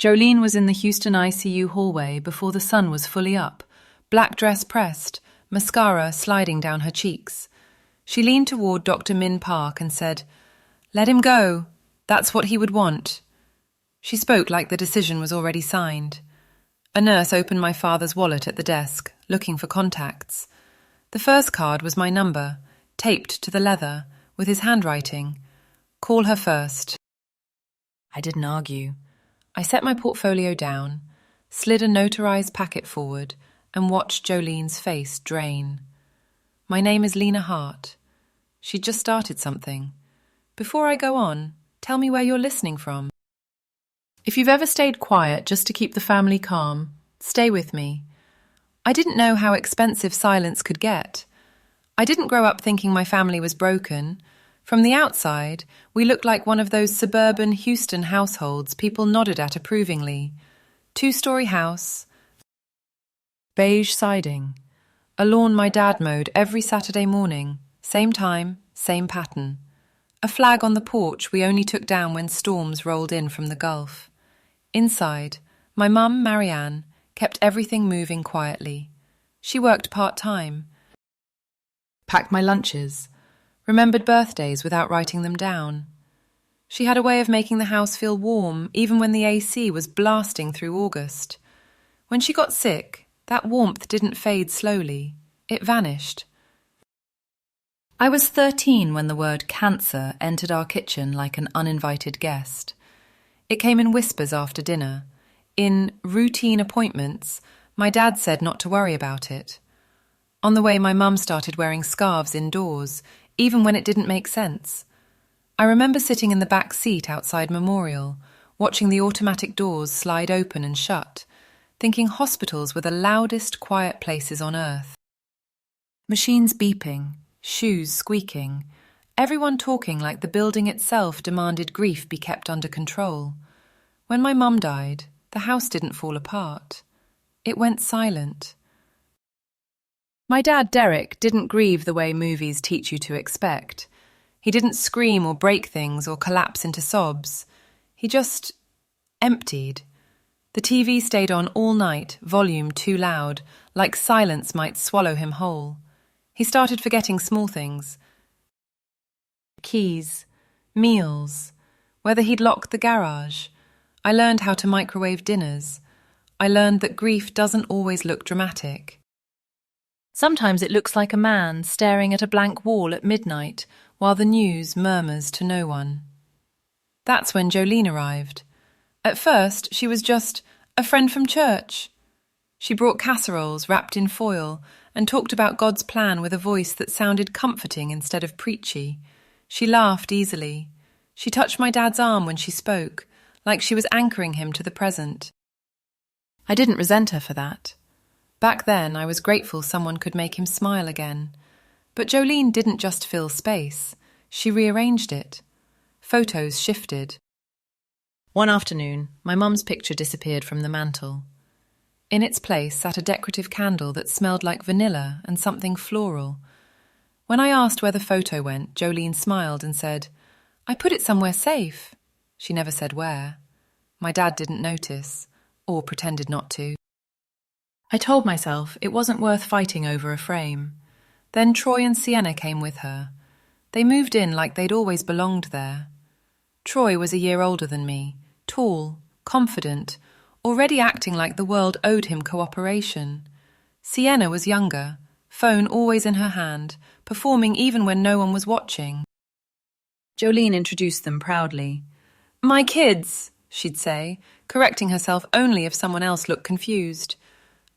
Jolene was in the Houston ICU hallway before the sun was fully up, black dress pressed, mascara sliding down her cheeks. She leaned toward Dr. Min Park and said, "Let him go. That's what he would want." She spoke like the decision was already signed. A nurse opened my father's wallet at the desk, looking for contacts. The first card was my number, taped to the leather, with his handwriting. "Call her first." I didn't argue. I set my portfolio down, slid a notarized packet forward, and watched Jolene's face drain. "My name is Lena Hart." She'd just started something. "Before I go on, tell me where you're listening from." If you've ever stayed quiet just to keep the family calm, stay with me. I didn't know how expensive silence could get. I didn't grow up thinking my family was broken. From the outside, we looked like one of those suburban Houston households people nodded at approvingly. 2-story house, beige siding, a lawn my dad mowed every Saturday morning, same time, same pattern. A flag on the porch we only took down when storms rolled in from the Gulf. Inside, my mum, Marianne, kept everything moving quietly. She worked part-time, packed my lunches, remembered birthdays without writing them down. She had a way of making the house feel warm even when the AC was blasting through August. When she got sick, that warmth didn't fade slowly. It vanished. I was 13 when the word cancer entered our kitchen like an uninvited guest. It came in whispers after dinner. In routine appointments, my dad said not to worry about it. On the way, my mum started wearing scarves indoors, even when it didn't make sense. I remember sitting in the back seat outside Memorial, watching the automatic doors slide open and shut, thinking hospitals were the loudest, quiet places on earth. Machines beeping, shoes squeaking, everyone talking like the building itself demanded grief be kept under control. When my mum died, the house didn't fall apart. It went silent. My dad, Derek, didn't grieve the way movies teach you to expect. He didn't scream or break things or collapse into sobs. He just emptied. The TV stayed on all night, volume too loud, like silence might swallow him whole. He started forgetting small things. Keys, meals, whether he'd locked the garage. I learned how to microwave dinners. I learned that grief doesn't always look dramatic. Sometimes it looks like a man staring at a blank wall at midnight while the news murmurs to no one. That's when Jolene arrived. At first, she was just a friend from church. She brought casseroles wrapped in foil and talked about God's plan with a voice that sounded comforting instead of preachy. She laughed easily. She touched my dad's arm when she spoke, like she was anchoring him to the present. I didn't resent her for that. Back then, I was grateful someone could make him smile again. But Jolene didn't just fill space. She rearranged it. Photos shifted. One afternoon, my mum's picture disappeared from the mantel. In its place sat a decorative candle that smelled like vanilla and something floral. When I asked where the photo went, Jolene smiled and said, "I put it somewhere safe." She never said where. My dad didn't notice, or pretended not to. I told myself it wasn't worth fighting over a frame. Then Troy and Sienna came with her. They moved in like they'd always belonged there. Troy was a year older than me, tall, confident, already acting like the world owed him cooperation. Sienna was younger, phone always in her hand, performing even when no one was watching. Jolene introduced them proudly. "My kids," she'd say, correcting herself only if someone else looked confused.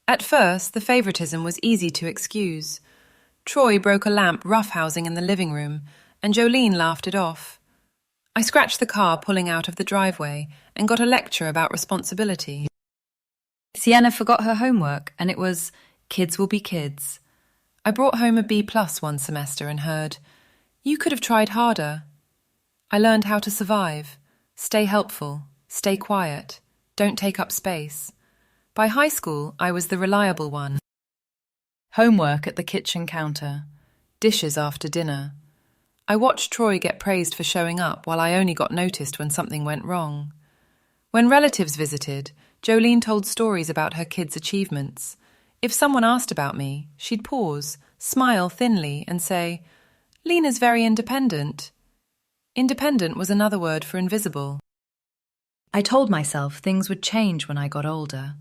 At first, the favoritism was easy to excuse. Troy broke a lamp roughhousing in the living room, and Jolene laughed it off. I scratched the car pulling out of the driveway and got a lecture about responsibility. Sienna forgot her homework, and it was, "Kids will be kids." I brought home a B+ one semester and heard, "You could have tried harder." I learned how to survive. Stay helpful, stay quiet, don't take up space. By high school, I was the reliable one. Homework at the kitchen counter, dishes after dinner. I watched Troy get praised for showing up while I only got noticed when something went wrong. When relatives visited, Jolene told stories about her kids' achievements. If someone asked about me, she'd pause, smile thinly, and say, "Lena's very independent." Independent was another word for invisible. I told myself things would change when I got older,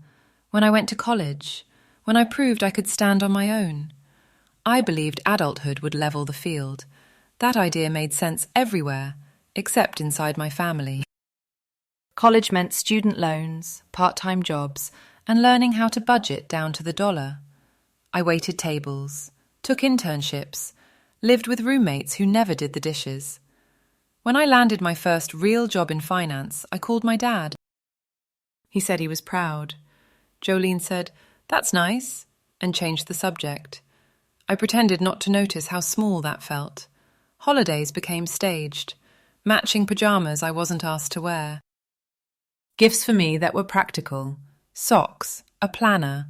when I went to college, when I proved I could stand on my own. I believed adulthood would level the field. That idea made sense everywhere, except inside my family. College meant student loans, part-time jobs, and learning how to budget down to the dollar. I waited tables, took internships, lived with roommates who never did the dishes. When I landed my first real job in finance, I called my dad. He said he was proud. Jolene said, "That's nice," and changed the subject. I pretended not to notice how small that felt. Holidays became staged, matching pajamas I wasn't asked to wear. Gifts for me that were practical: socks, a planner,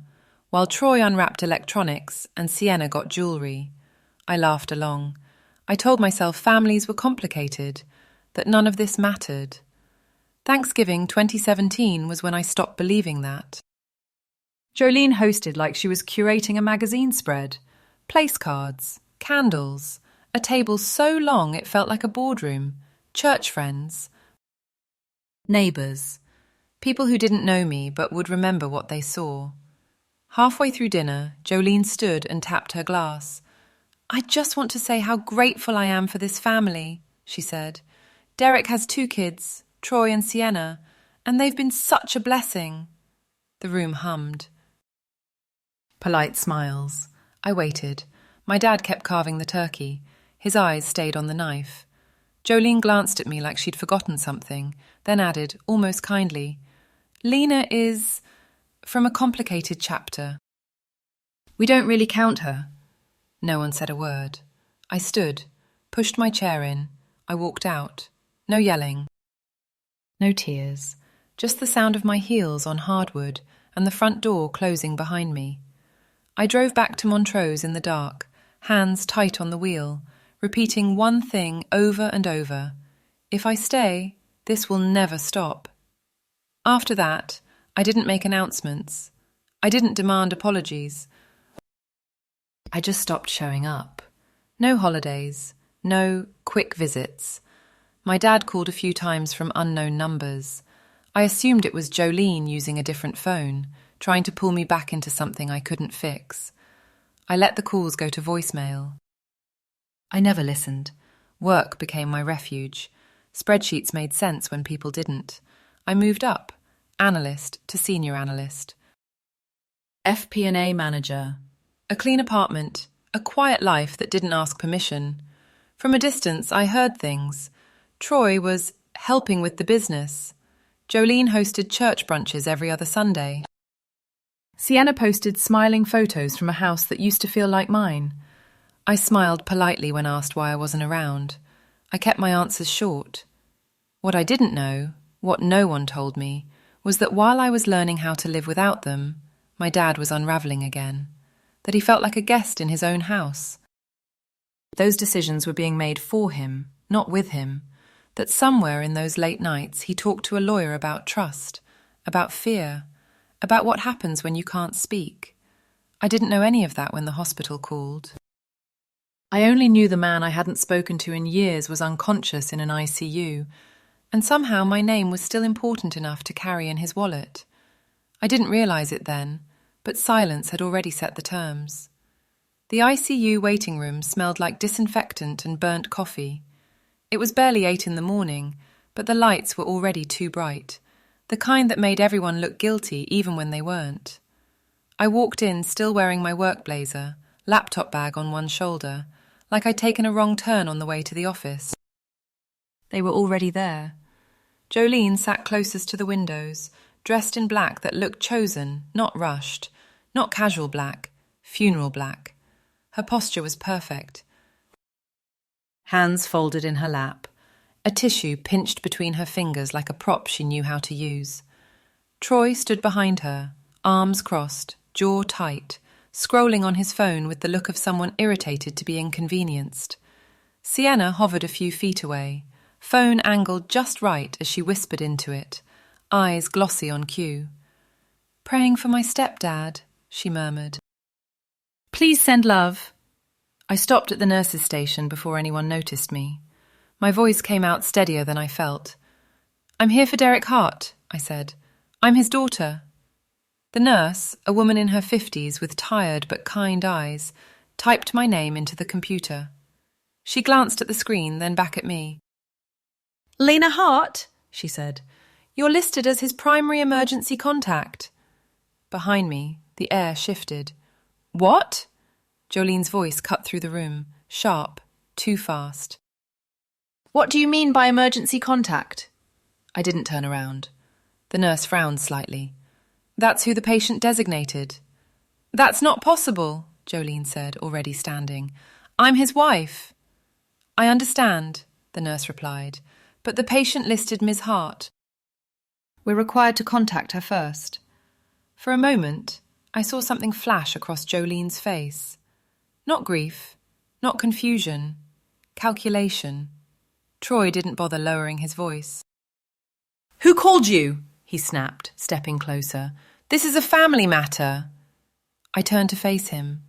while Troy unwrapped electronics and Sienna got jewellery. I laughed along. I told myself families were complicated, that none of this mattered. Thanksgiving 2017 was when I stopped believing that. Jolene hosted like she was curating a magazine spread. Place cards, candles, a table so long it felt like a boardroom, church friends, neighbours, people who didn't know me but would remember what they saw. Halfway through dinner, Jolene stood and tapped her glass. "I just want to say how grateful I am for this family," she said. "Derek has 2 kids, Troy and Sienna, and they've been such a blessing." The room hummed. Polite smiles. I waited. My dad kept carving the turkey. His eyes stayed on the knife. Jolene glanced at me like she'd forgotten something, then added, almost kindly, "Lena is from a complicated chapter. We don't really count her." No one said a word. I stood, pushed my chair in. I walked out. No yelling. No tears. Just the sound of my heels on hardwood and the front door closing behind me. I drove back to Montrose in the dark, hands tight on the wheel, repeating one thing over and over. If I stay, this will never stop. After that, I didn't make announcements. I didn't demand apologies. I just stopped showing up. No holidays, no quick visits. My dad called a few times from unknown numbers. I assumed it was Jolene using a different phone, trying to pull me back into something I couldn't fix. I let the calls go to voicemail. I never listened. Work became my refuge. Spreadsheets made sense when people didn't. I moved up, analyst to senior analyst. FP&A manager. A clean apartment, a quiet life that didn't ask permission. From a distance, I heard things. Troy was helping with the business. Jolene hosted church brunches every other Sunday. Sienna posted smiling photos from a house that used to feel like mine. I smiled politely when asked why I wasn't around. I kept my answers short. What I didn't know, what no one told me, was that while I was learning how to live without them, my dad was unravelling again. That he felt like a guest in his own house. Those decisions were being made for him, not with him. That somewhere in those late nights he talked to a lawyer about trust, about fear, about what happens when you can't speak. I didn't know any of that when the hospital called. I only knew the man I hadn't spoken to in years was unconscious in an ICU, and somehow my name was still important enough to carry in his wallet. I didn't realise it then, but silence had already set the terms. The ICU waiting room smelled like disinfectant and burnt coffee. It was barely 8 in the morning, but the lights were already too bright, the kind that made everyone look guilty even when they weren't. I walked in still wearing my work blazer, laptop bag on one shoulder, like I'd taken a wrong turn on the way to the office. They were already there. Jolene sat closest to the windows, dressed in black that looked chosen, not rushed, not casual black, funeral black. Her posture was perfect. Hands folded in her lap, a tissue pinched between her fingers like a prop she knew how to use. Troy stood behind her, arms crossed, jaw tight, scrolling on his phone with the look of someone irritated to be inconvenienced. Sienna hovered a few feet away, phone angled just right as she whispered into it, eyes glossy on cue. "Praying for my stepdad," she murmured. "Please send love." I stopped at the nurse's station before anyone noticed me. My voice came out steadier than I felt. "I'm here for Derek Hart," I said. "I'm his daughter." The nurse, a woman in her 50s with tired but kind eyes, typed my name into the computer. She glanced at the screen, then back at me. "Lena Hart," she said. "You're listed as his primary emergency contact." Behind me, the air shifted. "What?" Jolene's voice cut through the room, sharp, too fast. "What do you mean by emergency contact?" I didn't turn around. The nurse frowned slightly. "That's who the patient designated." "That's not possible," Jolene said, already standing. "I'm his wife." "I understand," the nurse replied, "but the patient listed Ms. Hart. We're required to contact her first." For a moment, I saw something flash across Jolene's face. Not grief, not confusion, calculation. Troy didn't bother lowering his voice. "Who called you?" he snapped, stepping closer. "This is a family matter." I turned to face him.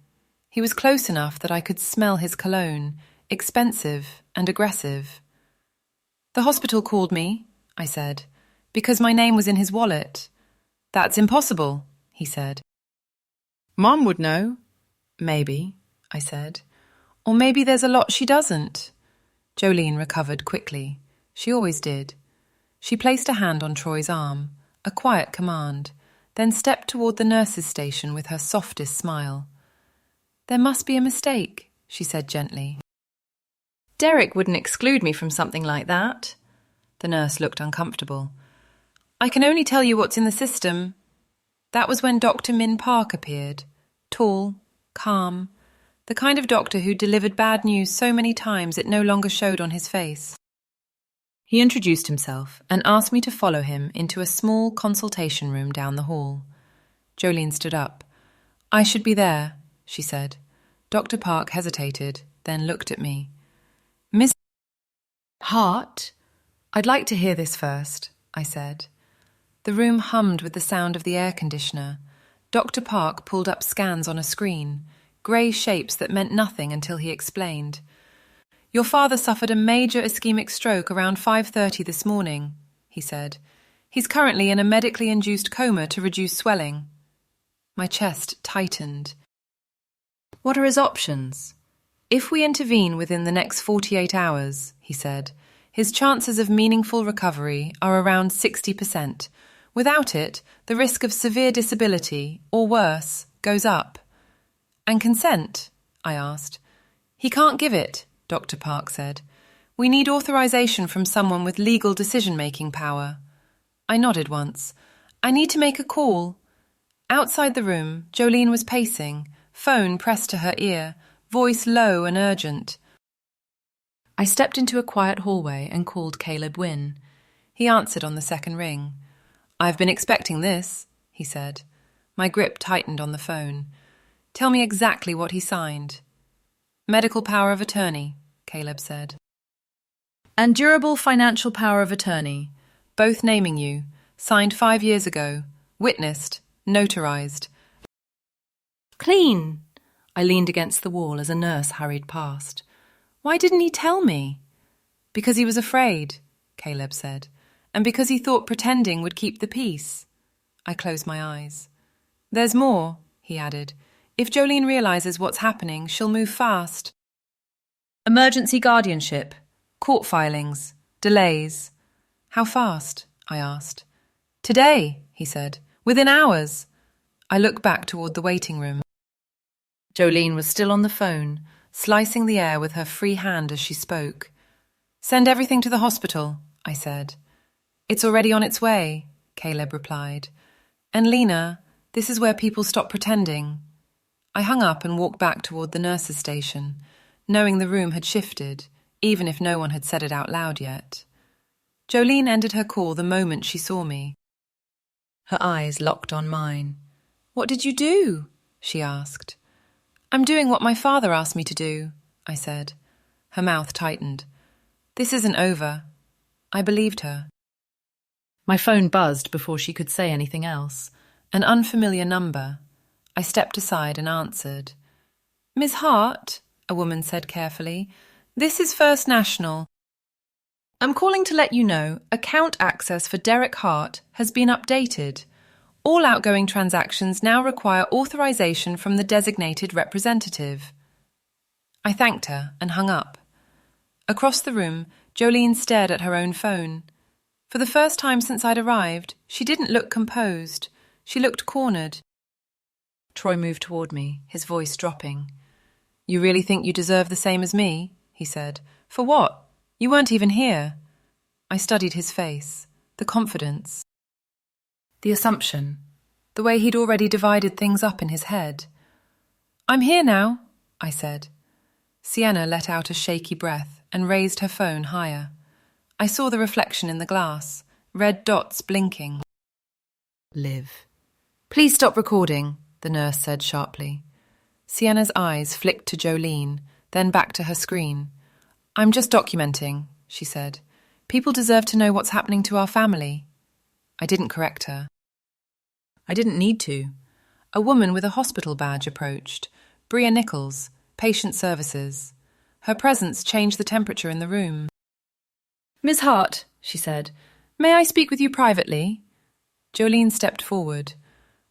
He was close enough that I could smell his cologne, expensive and aggressive. "The hospital called me," I said, "because my name was in his wallet." "That's impossible," he said. "Mom would know." "Maybe," I said. "Or maybe there's a lot she doesn't." Jolene recovered quickly. She always did. She placed a hand on Troy's arm, a quiet command, then stepped toward the nurse's station with her softest smile. "There must be a mistake," she said gently. "Derek wouldn't exclude me from something like that." The nurse looked uncomfortable. "I can only tell you what's in the system." That was when Dr. Min Park appeared, tall, calm, the kind of doctor who delivered bad news so many times it no longer showed on his face. He introduced himself and asked me to follow him into a small consultation room down the hall. Jolene stood up. "I should be there," she said. Dr. Park hesitated, then looked at me. "Miss Hart? I'd like to hear this first," I said. The room hummed with the sound of the air conditioner. Dr. Park pulled up scans on a screen, grey shapes that meant nothing until he explained. "Your father suffered a major ischemic stroke around 5:30 this morning," he said. "He's currently in a medically induced coma to reduce swelling." My chest tightened. "What are his options?" "If we intervene within the next 48 hours, he said, "his chances of meaningful recovery are around 60%. Without it, the risk of severe disability, or worse, goes up." "And consent?" I asked. "He can't give it," Dr. Park said. "We need authorization from someone with legal decision-making power." I nodded once. "I need to make a call." Outside the room, Jolene was pacing, phone pressed to her ear, voice low and urgent. I stepped into a quiet hallway and called Caleb Wynne. He answered on the second ring. "I've been expecting this," he said. My grip tightened on the phone. "Tell me exactly what he signed." "Medical power of attorney," Caleb said. "And durable financial power of attorney, both naming you, signed 5 years ago, witnessed, notarized." "Clean!" I leaned against the wall as a nurse hurried past. "Why didn't he tell me?" "Because he was afraid," Caleb said, "and because he thought pretending would keep the peace." I closed my eyes. "There's more," he added. "If Jolene realizes what's happening, she'll move fast." "Emergency guardianship, court filings, delays." "How fast?" I asked. "Today," he said. "Within hours." I looked back toward the waiting room. Jolene was still on the phone, slicing the air with her free hand as she spoke. "Send everything to the hospital," I said. "It's already on its way," Caleb replied. "And Lena, this is where people stop pretending." I hung up and walked back toward the nurse's station, knowing the room had shifted, even if no one had said it out loud yet. Jolene ended her call the moment she saw me. Her eyes locked on mine. "What did you do?" she asked. "I'm doing what my father asked me to do," I said. Her mouth tightened. "This isn't over." I believed her. My phone buzzed before she could say anything else. An unfamiliar number. I stepped aside and answered. "Miss Hart," a woman said carefully, "this is First National. I'm calling to let you know account access for Derek Hart has been updated. All outgoing transactions now require authorization from the designated representative." I thanked her and hung up. Across the room, Jolene stared at her own phone. For the first time since I'd arrived, she didn't look composed. She looked cornered. Troy moved toward me, his voice dropping. "You really think you deserve the same as me?" he said. "For what? You weren't even here." I studied his face, the confidence, the assumption, the way he'd already divided things up in his head. "I'm here now," I said. Sienna let out a shaky breath and raised her phone higher. I saw the reflection in the glass, red dots blinking. "Liv." "Please stop recording," the nurse said sharply. Sienna's eyes flicked to Jolene, then back to her screen. "I'm just documenting," she said. "People deserve to know what's happening to our family." I didn't correct her. I didn't need to. A woman with a hospital badge approached. Bria Nichols, Patient Services. Her presence changed the temperature in the room. "Miss Hart," she said, "may I speak with you privately?" Jolene stepped forward.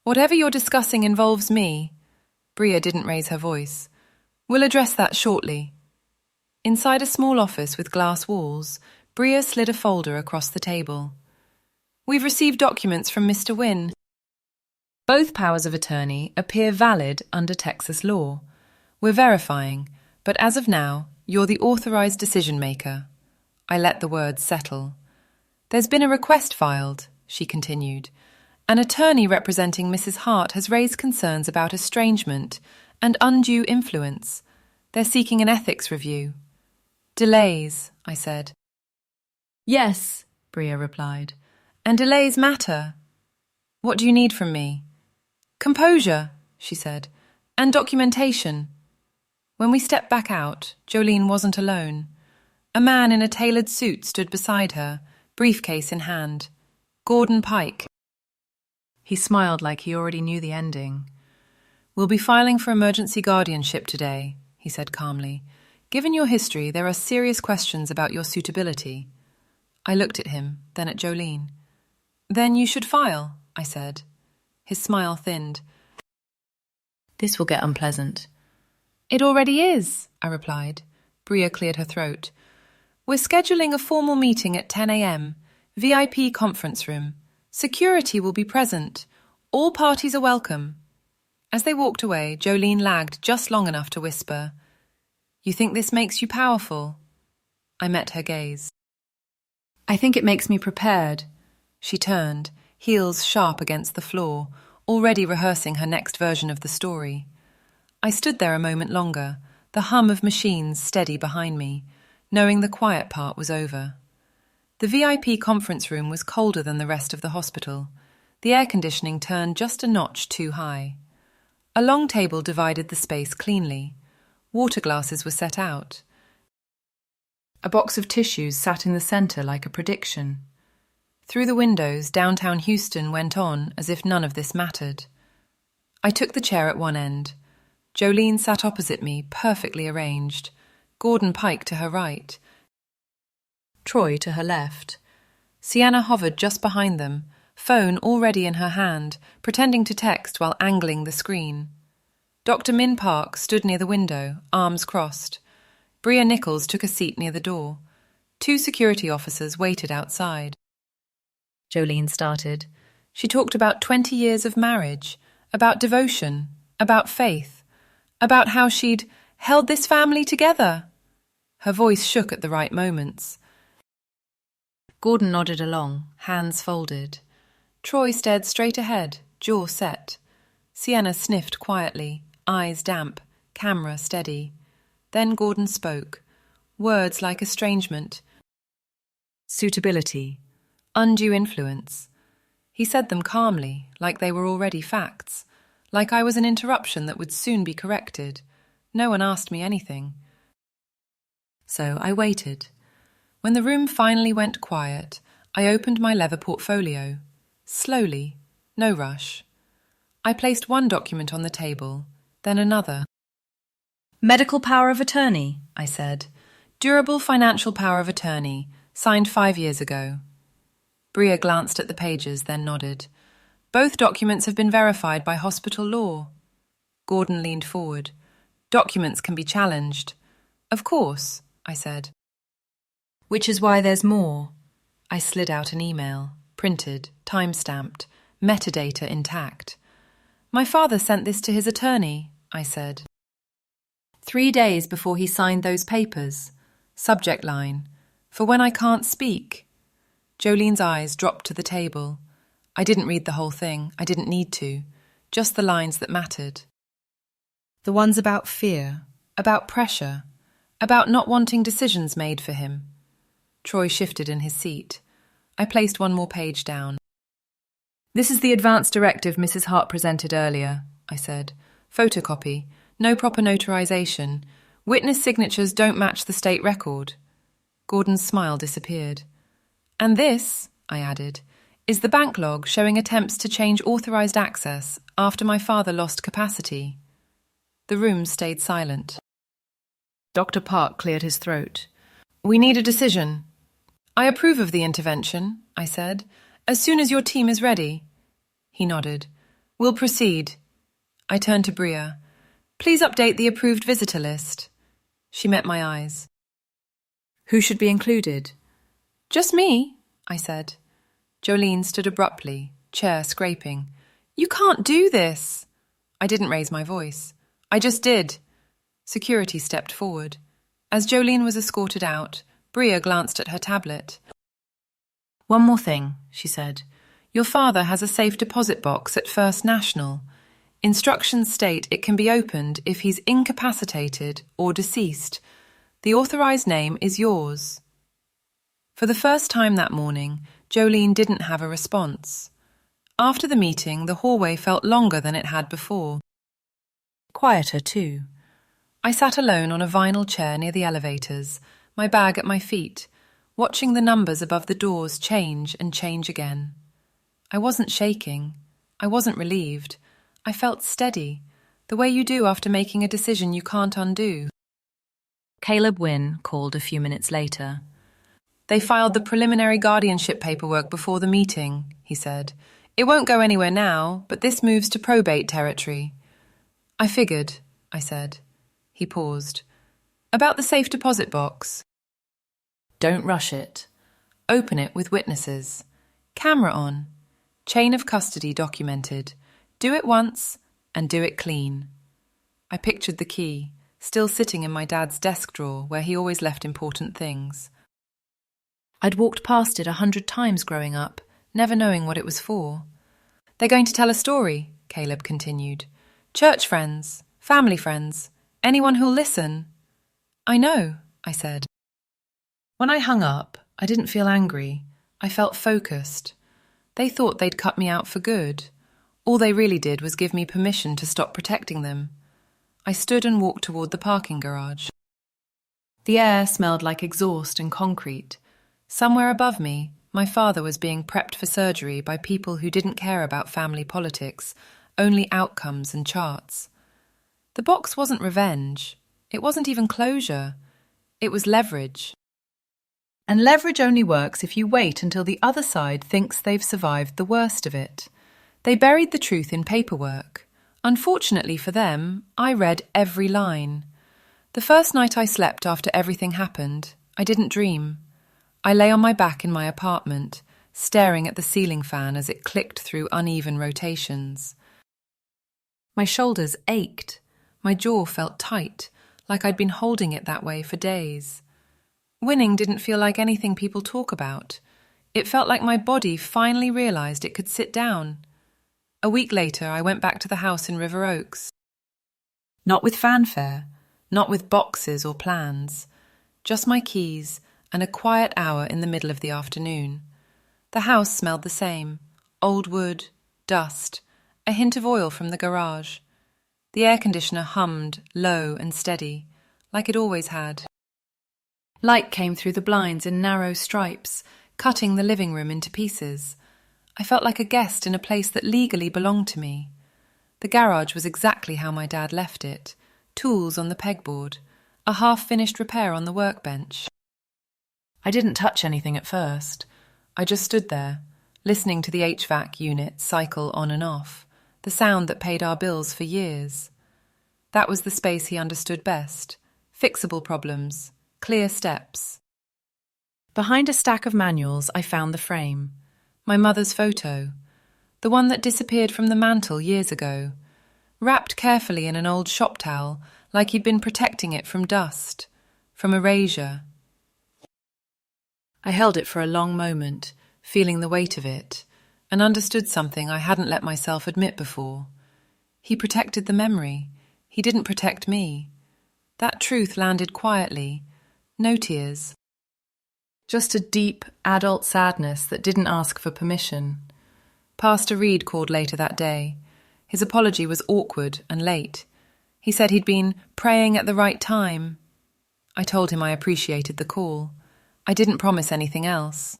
"Whatever you're discussing involves me." Bria didn't raise her voice. "We'll address that shortly." Inside a small office with glass walls, Bria slid a folder across the table. "We've received documents from Mr. Wynne. Both powers of attorney appear valid under Texas law. We're verifying, but as of now, you're the authorized decision-maker." I let the words settle. "There's been a request filed," she continued. "An attorney representing Mrs. Hart has raised concerns about estrangement and undue influence. They're seeking an ethics review." "Delays," I said. "Yes," Bria replied. "And delays matter. What do you need from me?" "Composure," she said, "and documentation." When we stepped back out, Jolene wasn't alone. A man in a tailored suit stood beside her, briefcase in hand. Gordon Pike. He smiled like he already knew the ending. "We'll be filing for emergency guardianship today," he said calmly. "Given your history, there are serious questions about your suitability." I looked at him, then at Jolene. "Then you should file," I said. His smile thinned. "This will get unpleasant." "It already is," I replied. Bria cleared her throat. "We're scheduling a formal meeting at 10 a.m., VIP conference room. Security will be present. All parties are welcome." As they walked away, Jolene lagged just long enough to whisper, "You think this makes you powerful?" I met her gaze. "I think it makes me prepared." She turned, heels sharp against the floor, already rehearsing her next version of the story. I stood there a moment longer, the hum of machines steady behind me, knowing the quiet part was over. The VIP conference room was colder than the rest of the hospital. The air conditioning turned just a notch too high. A long table divided the space cleanly. Water glasses were set out. A box of tissues sat in the center like a prediction. Through the windows, downtown Houston went on as if none of this mattered. I took the chair at one end. Jolene sat opposite me, perfectly arranged. Gordon Pike to her right. Troy to her left. Sienna hovered just behind them, phone already in her hand, pretending to text while angling the screen. Dr. Min Park stood near the window, arms crossed. Bria Nichols took a seat near the door. 2 security officers waited outside. Jolene started. She talked about 20 years of marriage, about devotion, about faith, about how she'd held this family together. Her voice shook at the right moments. Gordon nodded along, hands folded. Troy stared straight ahead, jaw set. Sienna sniffed quietly, eyes damp, camera steady. Then Gordon spoke. Words like estrangement, suitability, undue influence. He said them calmly, like they were already facts, like I was an interruption that would soon be corrected. No one asked me anything. So I waited. When the room finally went quiet, I opened my leather portfolio. Slowly, no rush. I placed one document on the table, then another. Medical power of attorney, I said. Durable financial power of attorney, signed 5 years ago. Bria glanced at the pages, then nodded. Both documents have been verified by hospital law. Gordon leaned forward. Documents can be challenged. Of course, I said. Which is why there's more. I slid out an email, printed, time-stamped, metadata intact. My father sent this to his attorney, I said. 3 days before he signed those papers. Subject line, for when I can't speak. Jolene's eyes dropped to the table. I didn't read the whole thing. I didn't need to. Just the lines that mattered. The ones about fear, about pressure, about not wanting decisions made for him. Troy shifted in his seat. I placed one more page down. This is the advance directive Mrs. Hart presented earlier, I said. Photocopy. No proper notarization. Witness signatures don't match the state record. Gordon's smile disappeared. And this, I added, is the bank log showing attempts to change authorized access after my father lost capacity. The room stayed silent. Dr. Park cleared his throat. We need a decision. I approve of the intervention, I said, as soon as your team is ready. He nodded. We'll proceed. I turned to Bria. Please update the approved visitor list. She met my eyes. Who should be included? Just me, I said. Jolene stood abruptly, chair scraping. You can't do this. I didn't raise my voice. I just did. Security stepped forward. As Jolene was escorted out, Bria glanced at her tablet. One more thing, she said. Your father has a safe deposit box at First National. Instructions state it can be opened if he's incapacitated or deceased. The authorized name is yours. For the first time that morning, Jolene didn't have a response. After the meeting, the hallway felt longer than it had before. Quieter, too. I sat alone on a vinyl chair near the elevators, my bag at my feet, watching the numbers above the doors change and change again. I wasn't shaking. I wasn't relieved. I felt steady, the way you do after making a decision you can't undo. Caleb Wynne called a few minutes later. They filed the preliminary guardianship paperwork before the meeting, he said. It won't go anywhere now, but this moves to probate territory. I figured, I said. He paused. About the safe deposit box. Don't rush it. Open it with witnesses. Camera on. Chain of custody documented. Do it once and do it clean. I pictured the key, still sitting in my dad's desk drawer where he always left important things. I'd walked past it 100 times growing up, never knowing what it was for. They're going to tell a story, Caleb continued. Church friends, family friends, anyone who'll listen. I know, I said. When I hung up, I didn't feel angry. I felt focused. They thought they'd cut me out for good. All they really did was give me permission to stop protecting them. I stood and walked toward the parking garage. The air smelled like exhaust and concrete. Somewhere above me, my father was being prepped for surgery by people who didn't care about family politics, only outcomes and charts. The box wasn't revenge. It wasn't even closure. It was leverage. And leverage only works if you wait until the other side thinks they've survived the worst of it. They buried the truth in paperwork. Unfortunately for them, I read every line. The first night I slept after everything happened, I didn't dream. I lay on my back in my apartment, staring at the ceiling fan as it clicked through uneven rotations. My shoulders ached. My jaw felt tight, like I'd been holding it that way for days. Winning didn't feel like anything people talk about. It felt like my body finally realized it could sit down. A week later, I went back to the house in River Oaks. Not with fanfare, not with boxes or plans, just my keys and a quiet hour in the middle of the afternoon. The house smelled the same, old wood, dust, a hint of oil from the garage. The air conditioner hummed, low and steady, like it always had. Light came through the blinds in narrow stripes, cutting the living room into pieces. I felt like a guest in a place that legally belonged to me. The garage was exactly how my dad left it, tools on the pegboard, a half-finished repair on the workbench. I didn't touch anything at first. I just stood there, listening to the HVAC unit cycle on and off, the sound that paid our bills for years. That was the space he understood best. Fixable problems, clear steps. Behind a stack of manuals, I found the frame. My mother's photo. The one that disappeared from the mantel years ago. Wrapped carefully in an old shop towel, like he'd been protecting it from dust, from erasure. I held it for a long moment, feeling the weight of it, and understood something I hadn't let myself admit before. He protected the memory. He didn't protect me. That truth landed quietly. No tears. Just a deep, adult sadness that didn't ask for permission. Pastor Reed called later that day. His apology was awkward and late. He said he'd been praying at the right time. I told him I appreciated the call. I didn't promise anything else.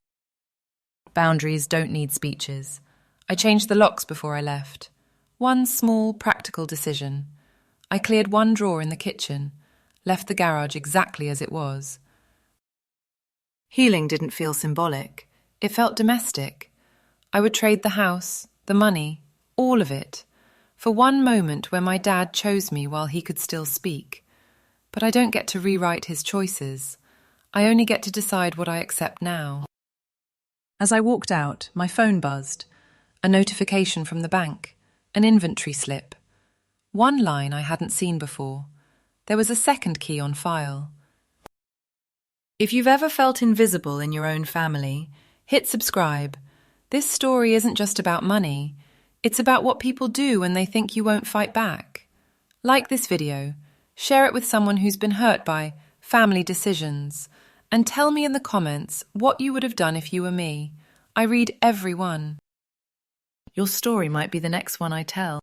Boundaries don't need speeches. I changed the locks before I left. One small, practical decision. I cleared one drawer in the kitchen, left the garage exactly as it was. Healing didn't feel symbolic. It felt domestic. I would trade the house, the money, all of it, for one moment where my dad chose me while he could still speak. But I don't get to rewrite his choices. I only get to decide what I accept now. As I walked out, my phone buzzed. A notification from the bank. An inventory slip. One line I hadn't seen before. There was a second key on file. If you've ever felt invisible in your own family, hit subscribe. This story isn't just about money. It's about what people do when they think you won't fight back. Like this video, share it with someone who's been hurt by family decisions, and tell me in the comments what you would have done if you were me. I read every one. Your story might be the next one I tell.